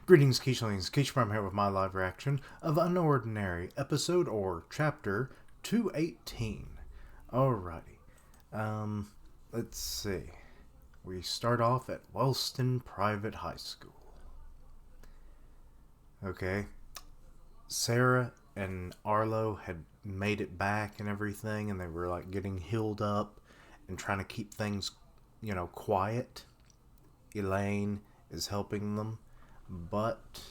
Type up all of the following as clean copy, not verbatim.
Greetings, Keechlings. Keechlings here with my live reaction of UnOrdinary, episode or chapter 218. Alrighty. Let's see. We start off at Wellston Private High School. Okay. Sarah and Arlo had made it back and everything, and they were like getting healed up and trying to keep things, quiet. Elaine is helping them. But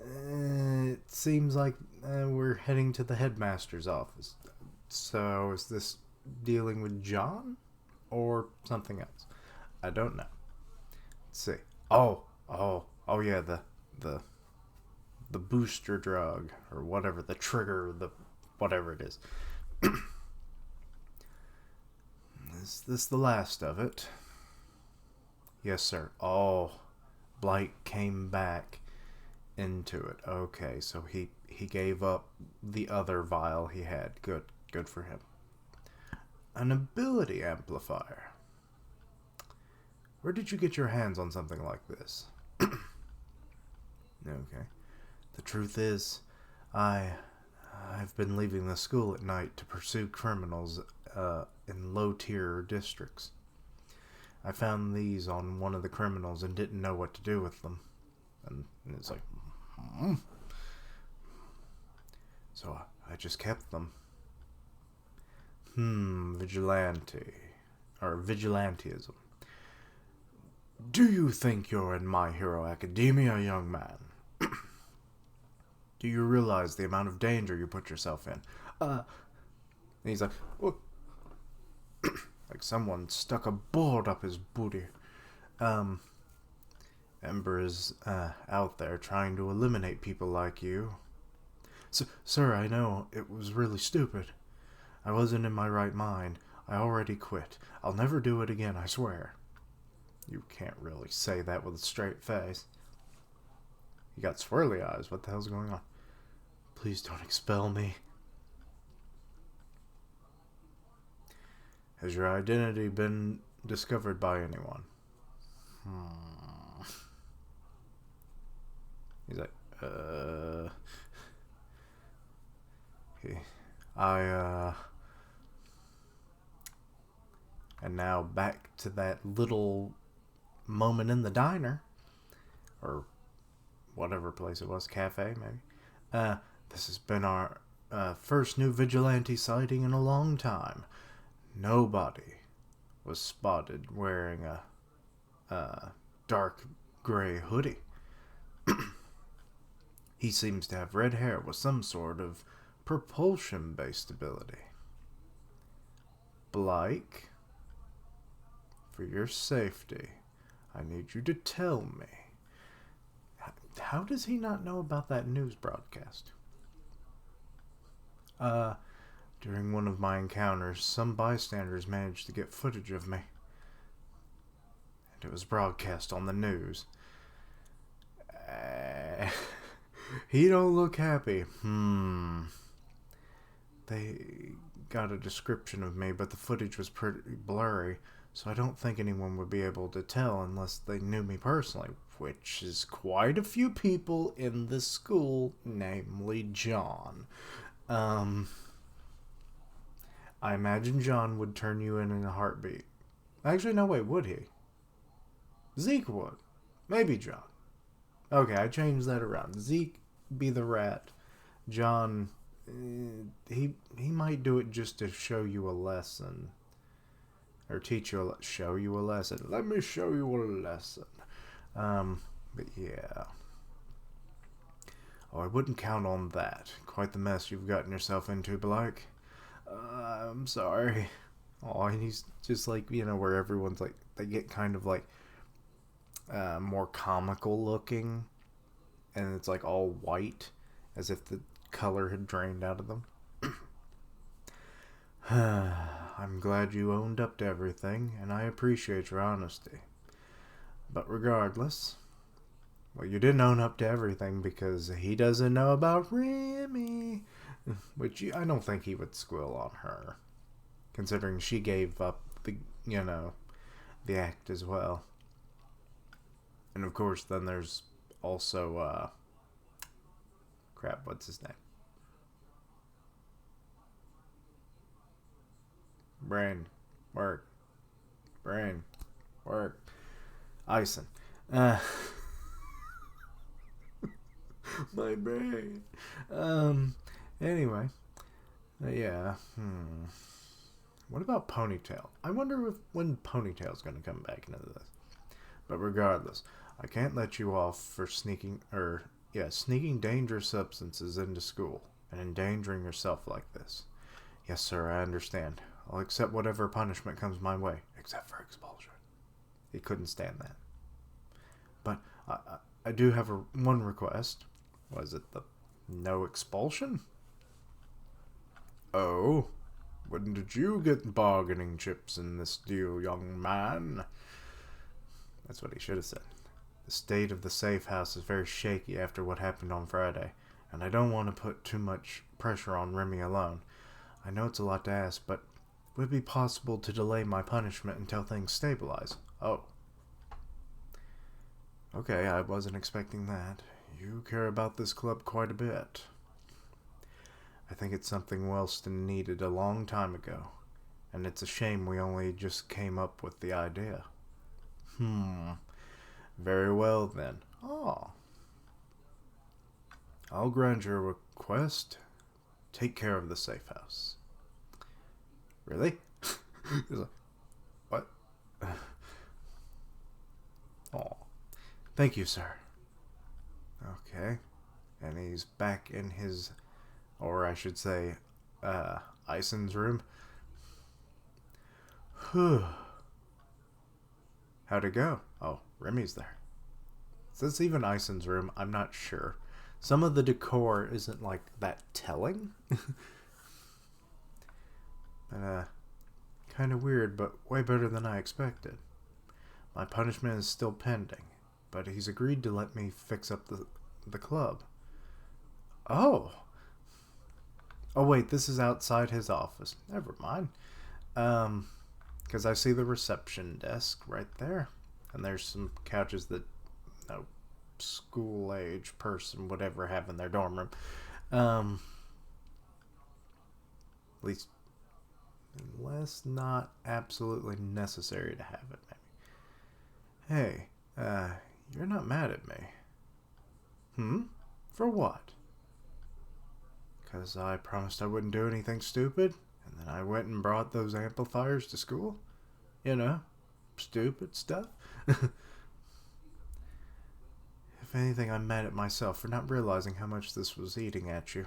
it seems like we're heading to the headmaster's office. So is this dealing with John or something else? I don't know. Let's see. Oh yeah, the booster drug or whatever, the trigger, the whatever it is. Is this the last of it? Yes, sir. Oh. Blight came back into it. Okay, so he gave up the other vial he had. Good for him. An ability amplifier. Where did you get your hands on something like this? Okay. The truth is, I've been leaving the school at night to pursue criminals in low-tier districts. I found these on one of the criminals and didn't know what to do with them. And it's like, So I just kept them. Vigilante. Or vigilantism. Do you think you're in My Hero Academia, young man? Do you realize the amount of danger you put yourself in? And he's like, well, like someone stuck a board up his booty. Ember is out there trying to eliminate people like you. Sir, I know it was really stupid. I wasn't in my right mind. I already quit. I'll never do it again, I swear. You can't really say that with a straight face. You got swirly eyes. What the hell's going on? Please don't expel me. Has your identity been discovered by anyone? He's like, And now back to that little moment in the diner. Or whatever place it was, cafe maybe. This has been our first new vigilante sighting in a long time. Nobody was spotted wearing a dark gray hoodie. He seems to have red hair with some sort of propulsion-based ability. Blake, for your safety, I need you to tell me, how does he not know about that news broadcast? During one of my encounters, some bystanders managed to get footage of me. And it was broadcast on the news. He don't look happy. They got a description of me, but the footage was pretty blurry, so I don't think anyone would be able to tell unless they knew me personally, which is quite a few people in the school, namely John. I imagine John would turn you in a heartbeat. Actually, no, wait, would he? Zeke would. Maybe John. Okay, I changed that around. Zeke be the rat. John, he might do it just to show you a lesson. Or show you a lesson. Let me show you a lesson. But yeah. Oh, I wouldn't count on that. Quite the mess you've gotten yourself into, Blake. I'm sorry. Oh, and he's just like, where everyone's like, they get kind of like more comical looking, and it's like all white, as if the color had drained out of them. I'm glad you owned up to everything, and I appreciate your honesty. But regardless, well, you didn't own up to everything because he doesn't know about Remy. Which I don't think he would squill on her, considering she gave up the act as well. And of course, then there's also, crap, what's his name? Brain, work, brain, work. Ison. Uh, my brain. Anyway. Yeah. What about Ponytail? I wonder when Ponytail's going to come back into this. But regardless, I can't let you off for sneaking dangerous substances into school and endangering yourself like this. Yes, sir, I understand. I'll accept whatever punishment comes my way, except for expulsion. He couldn't stand that. But I do have one request. Was it the no expulsion? Oh, when did you get bargaining chips in this deal, young man? That's what he should have said. The state of the safe house is very shaky after what happened on Friday, and I don't want to put too much pressure on Remy alone. I know it's a lot to ask, but would it be possible to delay my punishment until things stabilize? Oh. Okay, I wasn't expecting that. You care about this club quite a bit. I think it's something Wellston needed a long time ago, and it's a shame we only just came up with the idea. Very well, then. Oh. I'll grant your request. Take care of the safe house. Really? He's like, what? Oh. Thank you, sir. Okay. And he's back in his, or I should say, Ison's room. How'd it go? Oh, Remy's there. Is this even Ison's room? I'm not sure. Some of the decor isn't like that telling. Kind of weird, but way better than I expected. My punishment is still pending, but he's agreed to let me fix up the club. Oh. Oh wait, this is outside his office. Never mind. Because I see the reception desk right there, and there's some couches that no school-age person would ever have in their dorm room. At least, unless not absolutely necessary to have it, maybe. Hey, you're not mad at me. For what? Because I promised I wouldn't do anything stupid, and then I went and brought those amplifiers to school? You know, stupid stuff. If anything, I'm mad at myself for not realizing how much this was eating at you.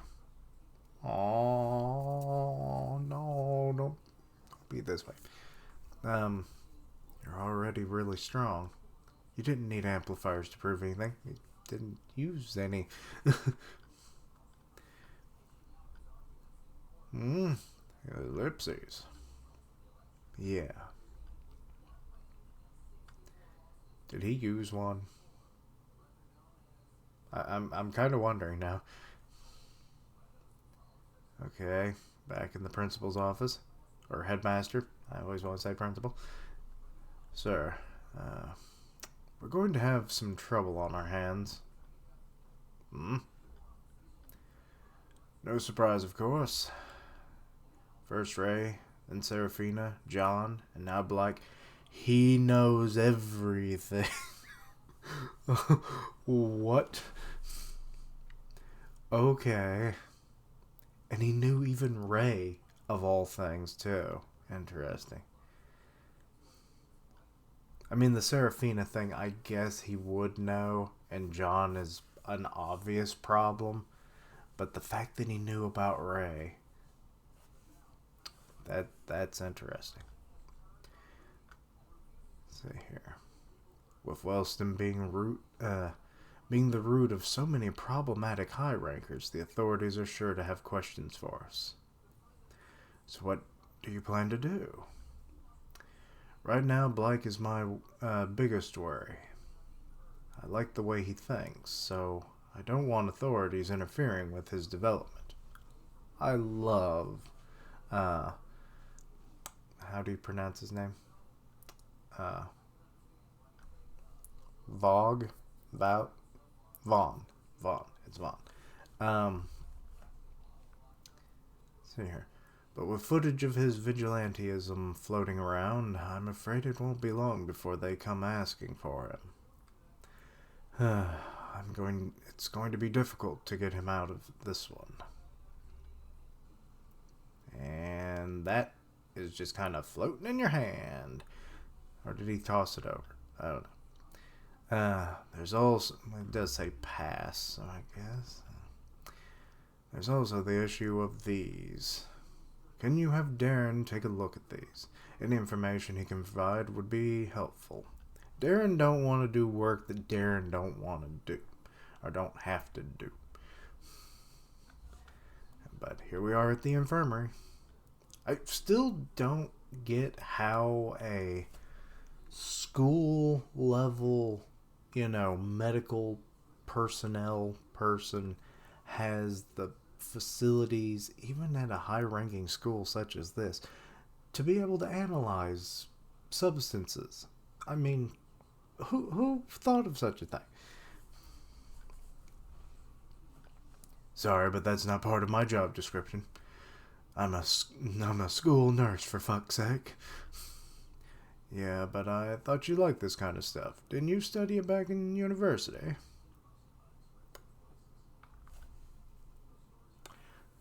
Oh, no, don't be this way. You're already really strong. You didn't need amplifiers to prove anything. You didn't use any. Ellipses. Yeah. Did he use one? I'm kind of wondering now. Okay, back in the principal's office. Or headmaster. I always want to say principal. Sir, we're going to have some trouble on our hands. No surprise, of course. First Ray, then Seraphina, John, and now Blake. He knows everything. What? Okay. And he knew even Ray, of all things, too. Interesting. I mean, the Seraphina thing, I guess he would know, and John is an obvious problem. But the fact that he knew about Ray, that's interesting. Let's see here. With Wellston being the root of so many problematic high rankers, the authorities are sure to have questions for us. So what do you plan to do? Right now, Blake is my biggest worry. I like the way he thinks, so I don't want authorities interfering with his development. I love, how do you pronounce his name? Vogue? Vaughn. Vaughn. It's Vaughn. See here. But with footage of his vigilantism floating around, I'm afraid it won't be long before they come asking for him. It's going to be difficult to get him out of this one. And that is just kind of floating in your hand. Or did he toss it over? I don't know. There's also, it does say pass, so I guess. There's also the issue of these. Can you have Darren take a look at these? Any information he can provide would be helpful. Darren don't want to do work that Darren don't want to do. Or don't have to do. But here we are at the infirmary. I still don't get how a school level, medical personnel person has the facilities, even at a high-ranking school such as this, to be able to analyze substances. I mean, who thought of such a thing? Sorry, but that's not part of my job description. I'm a school nurse, for fuck's sake. Yeah, but I thought you liked this kind of stuff. Didn't you study it back in university?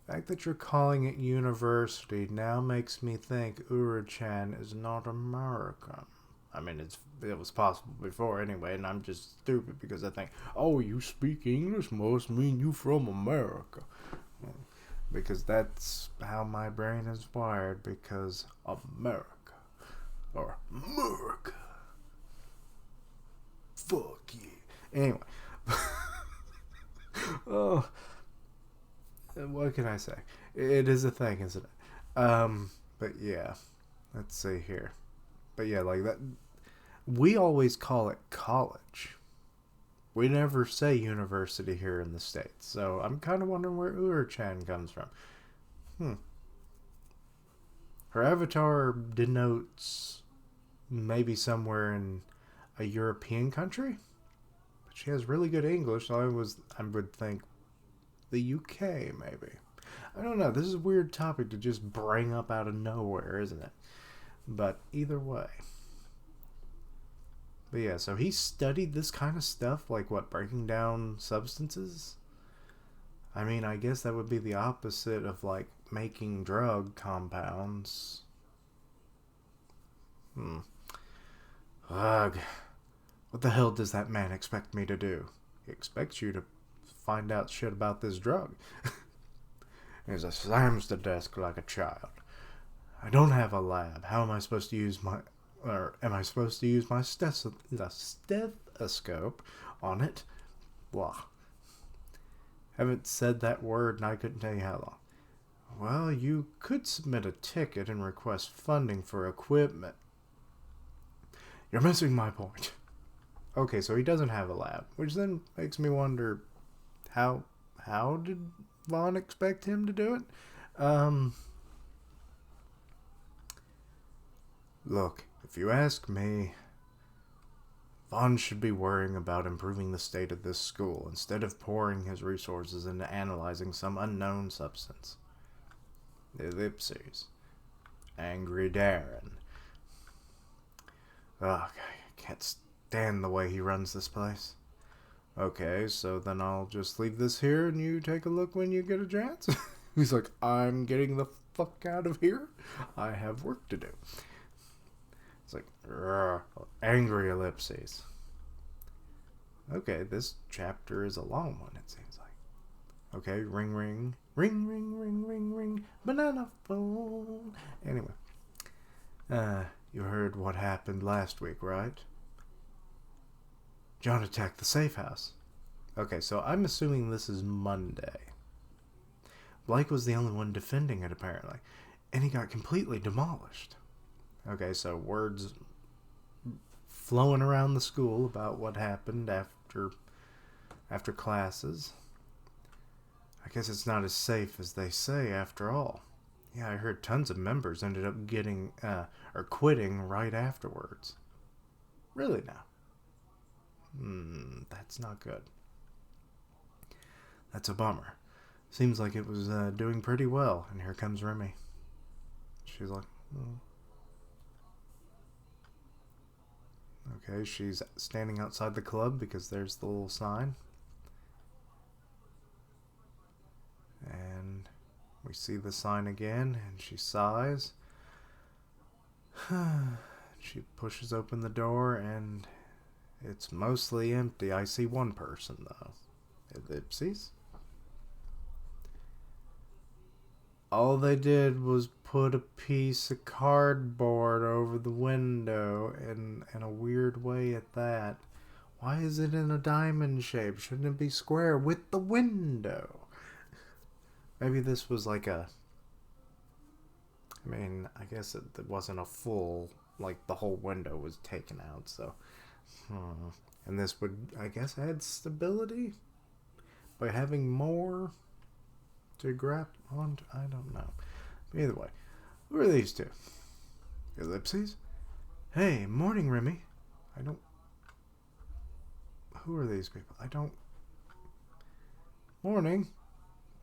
The fact that you're calling it university now makes me think Ura-chan is not American. I mean, it was possible before anyway, and I'm just stupid because I think, oh, you speak English must mean you from America. Because that's how my brain is wired, because America. Or America. Fuck yeah. Anyway. Oh. What can I say? It is a thing, isn't it? But yeah. Let's see here. But yeah, like that. We always call it college. We never say university here in the States. So I'm kind of wondering where Ura-chan comes from. Her avatar denotes maybe somewhere in a European country. But she has really good English. So I would think the UK maybe. I don't know. This is a weird topic to just bring up out of nowhere, isn't it? But either way. But yeah, so he studied this kind of stuff, like what, breaking down substances? I mean, I guess that would be the opposite of like making drug compounds. Ugh. What the hell does that man expect me to do? He expects you to find out shit about this drug. He slams the desk like a child. I don't have a lab. How am I supposed to use my... Or am I supposed to use my stethoscope on it? Blah. Haven't said that word and I couldn't tell you how long. Well, you could submit a ticket and request funding for equipment. You're missing my point. Okay, so he doesn't have a lab, which then makes me wonder how did Vaughn expect him to do it? Look, if you ask me, Vaughn should be worrying about improving the state of this school instead of pouring his resources into analyzing some unknown substance. Ellipses. Angry Darren. Ugh, I can't stand the way he runs this place. Okay, so then I'll just leave this here and you take a look when you get a chance? He's like, I'm getting the fuck out of here. I have work to do. It's like, angry ellipses. Okay, this chapter is a long one, it seems like. Okay, ring, ring. Ring, ring, ring, ring, ring. Banana phone. Anyway. You heard what happened last week, right? John attacked the safe house. Okay, so I'm assuming this is Monday. Blake was the only one defending it, apparently. And he got completely demolished. Okay, so words flowing around the school about what happened after classes. I guess it's not as safe as they say after all. Yeah, I heard tons of members ended up getting, or quitting right afterwards. Really now? That's not good. That's a bummer. Seems like it was doing pretty well. And here comes Remy. She's like, Okay, she's standing outside the club because there's the little sign. And we see the sign again, and she sighs. She pushes open the door, and it's mostly empty. I see one person, though. Ellipses? All they did was put a piece of cardboard over the window, in a weird way at that. Why is it in a diamond shape? Shouldn't it be square with the window? Maybe this was like a... I guess it wasn't a full... Like, the whole window was taken out, so... And this would, I guess, add stability? By having more... to grab on, I don't know. But either way, who are these two? Ellipses? Hey, morning, Remy. Who are these people? Morning.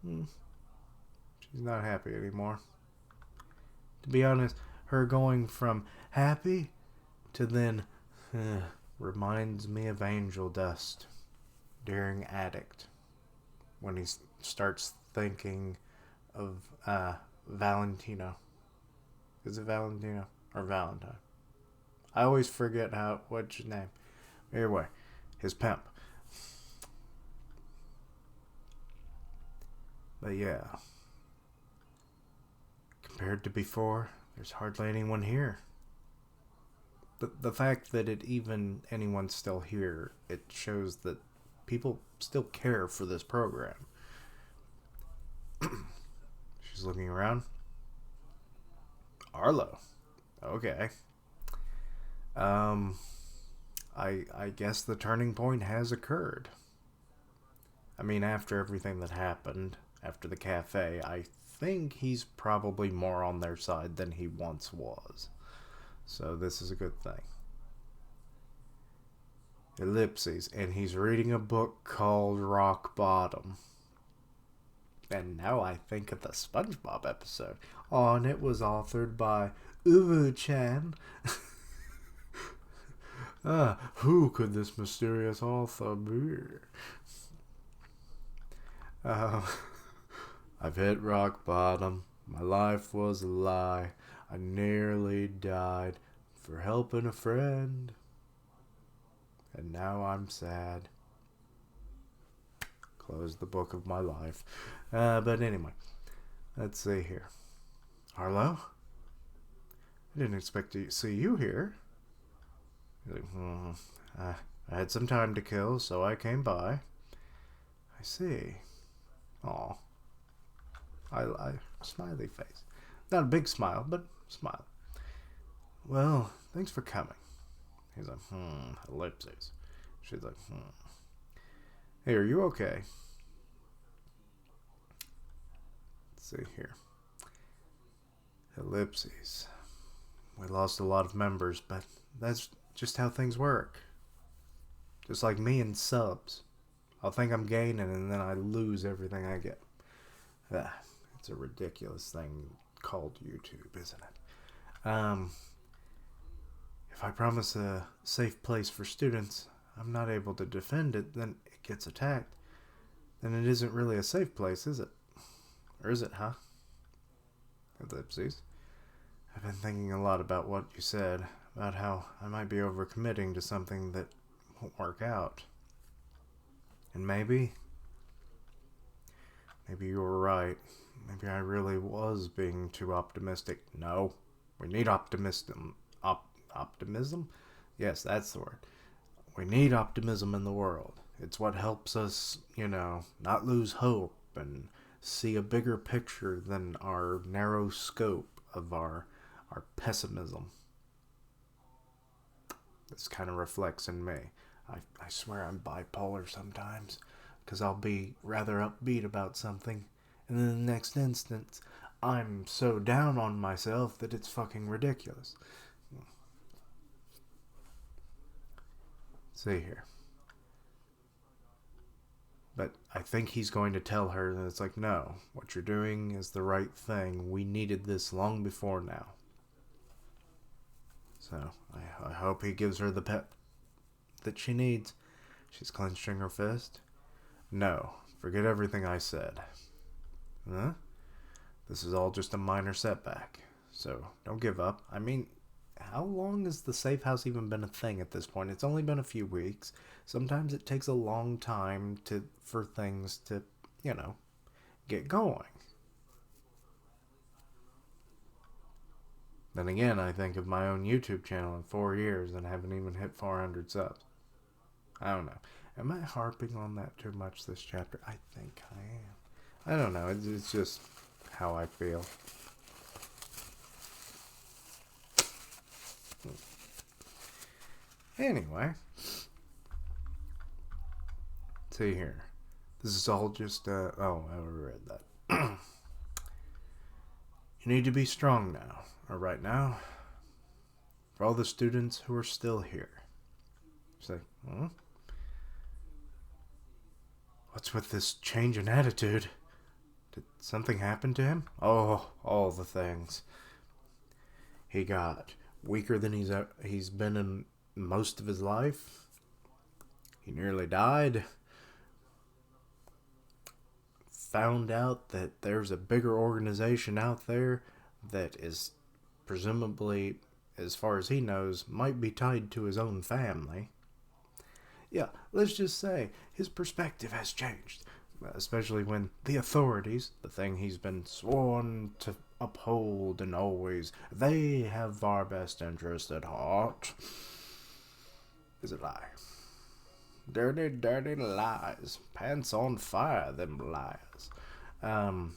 She's not happy anymore. To be honest, her going from happy to then reminds me of angel dust during Addict. When he starts thinking of Valentino. Is it Valentino or Valentine? I always forget what's his name. Anyway, his pimp. But yeah, compared to before, there's hardly anyone here. The fact that anyone's still here, it shows that people still care for this program. She's looking around. Arlo. Okay. I guess the turning point has occurred. After everything that happened, after the cafe, I think he's probably more on their side than he once was. So this is a good thing. Ellipses, and he's reading a book called Rock Bottom. And now I think of the SpongeBob episode. Oh, and it was authored by Uwu-chan. Who could this mysterious author be? I've hit rock bottom. My life was a lie. I nearly died for helping a friend. And now I'm sad. Close the book of my life. But anyway, let's see here. Arlo? I didn't expect to see you here. He's like, I had some time to kill, so I came by. I see. Aw. I smiley face. Not a big smile, but smile. Well, thanks for coming. He's like, ellipses. She's like, Hey, are you okay? Let's see here. Ellipses. We lost a lot of members, but that's just how things work. Just like me and subs. I'll think I'm gaining and then I lose everything I get. It's a ridiculous thing called YouTube, isn't it? If I promise a safe place for students, I'm not able to defend it, then it gets attacked. Then it isn't really a safe place, is it? Or is it, huh? Ellipses. I've been thinking a lot about what you said, about how I might be overcommitting to something that won't work out. And maybe you were right. Maybe I really was being too optimistic. No, we need optimism. Optimism? Yes, that's the word. We need optimism in the world. It's what helps us, not lose hope and see a bigger picture than our narrow scope of our pessimism. This kind of reflects in me. I swear I'm bipolar sometimes, because I'll be rather upbeat about something, and then the next instant, I'm so down on myself that it's fucking ridiculous. See here. But I think he's going to tell her that it's like, no, what you're doing is the right thing. We needed this long before now. So I hope he gives her the pep that she needs. She's clenching her fist. No, forget everything I said. Huh? This is all just a minor setback. So don't give up. I mean, how long has the safe house even been a thing at this point? It's only been a few weeks. Sometimes it takes a long time for things to, get going. Then again, I think of my own YouTube channel in 4 years and haven't even hit 400 subs. I don't know. Am I harping on that too much this chapter? I think I am. I don't know. It's just how I feel. Anyway. See here. This is all just, I already read that. You need to be strong now. Or right now. For all the students who are still here. It's like, what's with this change in attitude? Did something happen to him? Oh, all the things. He got weaker than he's been in most of his life. He nearly died. Found out that there's a bigger organization out there that is presumably, as far as he knows, might be tied to his own family. Yeah, let's just say his perspective has changed. Especially when the authorities, the thing he's been sworn to uphold and always, they have our best interest at heart, is a lie. Dirty, dirty lies. Pants on fire, them lies. Let's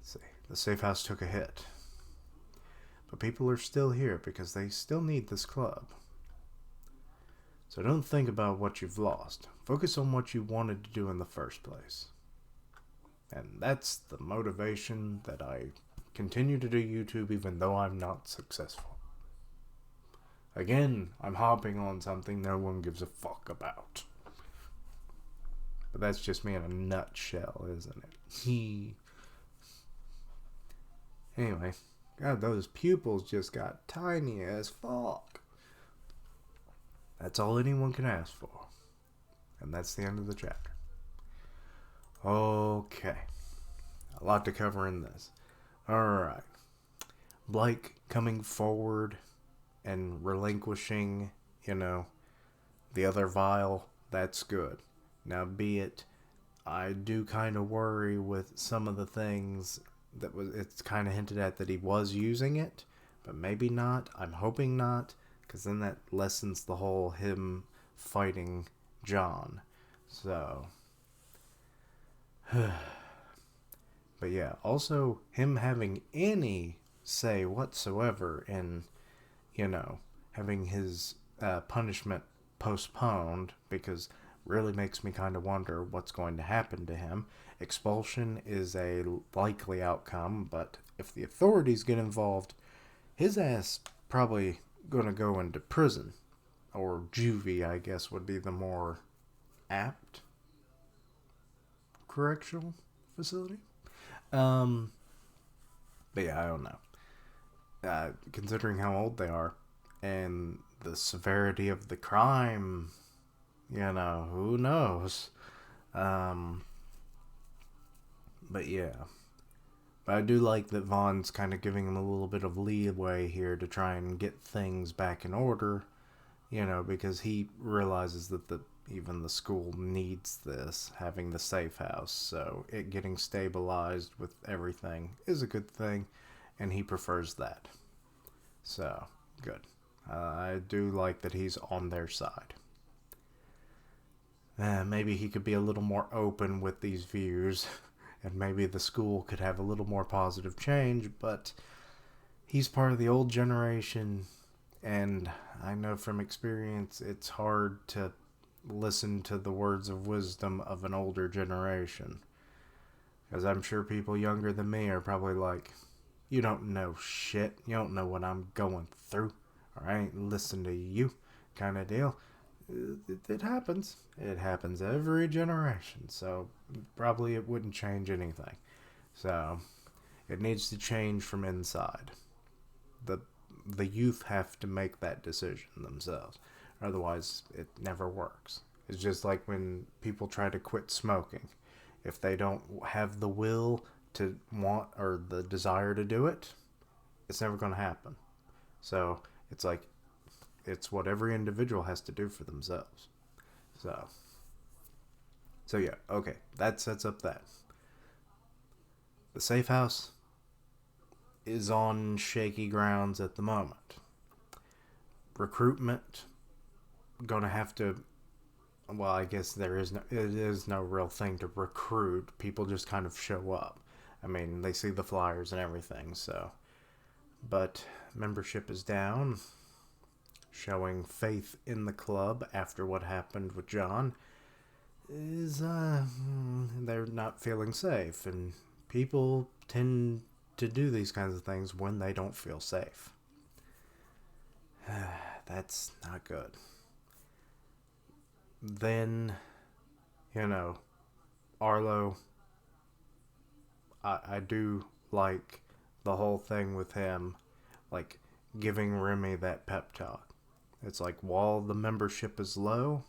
see. The safe house took a hit. But people are still here because they still need this club. So don't think about what you've lost. Focus on what you wanted to do in the first place. And that's the motivation that I continue to do YouTube even though I'm not successful. Again, I'm hopping on something no one gives a fuck about. But that's just me in a nutshell, isn't it? Anyway, God, those pupils just got tiny as fuck. That's all anyone can ask for. And that's the end of the chapter. Okay. A lot to cover in this. Alright. Blake coming forward and relinquishing, the other vial, that's good. Now, be it, I do kind of worry with some of the things it's kind of hinted at that he was using it, but maybe not. I'm hoping not, because then that lessens the whole him fighting John. So, but yeah, also him having any say whatsoever in, having his punishment postponed, because really makes me kind of wonder what's going to happen to him. Expulsion is a likely outcome, but if the authorities get involved, his ass probably going to go into prison, or juvie, I guess would be the more apt correctional facility. But yeah, I don't know. Considering how old they are and the severity of the crime, who knows? But yeah. But I do like that Vaughn's kind of giving him a little bit of leeway here to try and get things back in order, because he realizes that even the school needs this, having the safe house, so it getting stabilized with everything is a good thing, and he prefers that. So, good. I do like that he's on their side. Maybe he could be a little more open with these views, and maybe the school could have a little more positive change, but he's part of the old generation, and I know from experience it's hard to listen to the words of wisdom of an older generation. Because I'm sure people younger than me are probably like, you don't know shit, you don't know what I'm going through, or I ain't listen to you, kind of deal. It happens. It happens every generation. So probably it wouldn't change anything. So it needs to change from inside. The the youth have to make that decision themselves. Otherwise, it never works. It's just like when people try to quit smoking. If they don't have the will to want or the desire to do it, it's never going to happen. So it's like it's what every individual has to do for themselves. So yeah, okay, that sets up that. The safe house is on shaky grounds at the moment. Recruitment gonna have to, well, I guess it is no real thing to recruit. People just kind of show up. I mean, they see the flyers and everything, so. But membership is down. Showing faith in the club after what happened with John is, they're not feeling safe. And people tend to do these kinds of things when they don't feel safe. That's not good. Then, Arlo, I do like the whole thing with him, like giving Remy that pep talk. It's like, while the membership is low,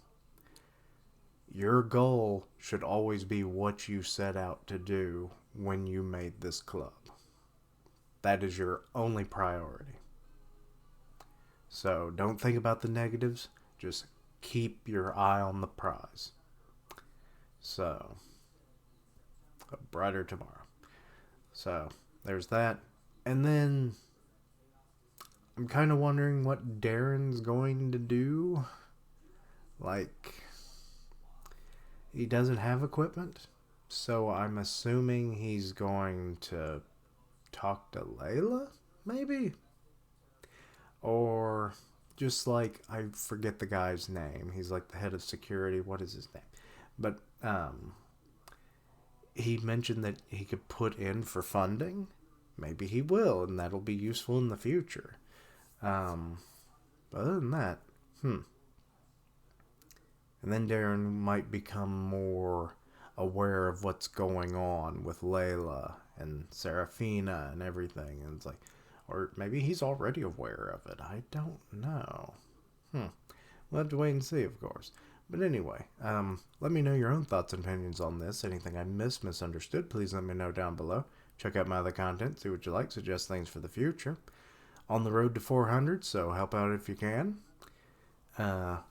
your goal should always be what you set out to do when you made this club. That is your only priority. So don't think about the negatives. Just keep your eye on the prize. So, a brighter tomorrow. So, there's that. And then, I'm kind of wondering what Darren's going to do. Like, he doesn't have equipment. So, I'm assuming he's going to talk to Layla, maybe? Or just like, I forget the guy's name. He's like the head of security. What is his name? But he mentioned that he could put in for funding. Maybe he will, and that'll be useful in the future. But other than that, And then Darren might become more aware of what's going on with Layla and Serafina and everything. And it's like, or maybe he's already aware of it. I don't know. We'll have to wait and see, of course. But anyway, let me know your own thoughts and opinions on this. Anything I misunderstood, please let me know down below. Check out my other content, see what you like, suggest things for the future. On the road to 400, so help out if you can.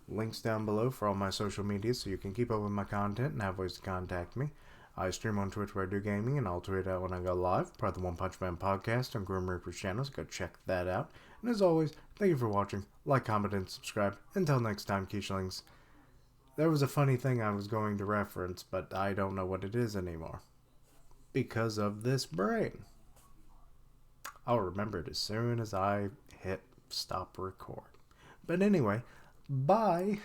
Links down below for all my social media so you can keep up with my content and have ways to contact me. I stream on Twitch where I do gaming, and I'll tweet out when I go live. Part of the One Punch Man podcast on Grim Reaper's channel, so go check that out. And as always, thank you for watching. Like, comment, and subscribe. Until next time, Quichling. There was a funny thing I was going to reference, but I don't know what it is anymore. Because of this brain. I'll remember it as soon as I hit stop record. But anyway, bye.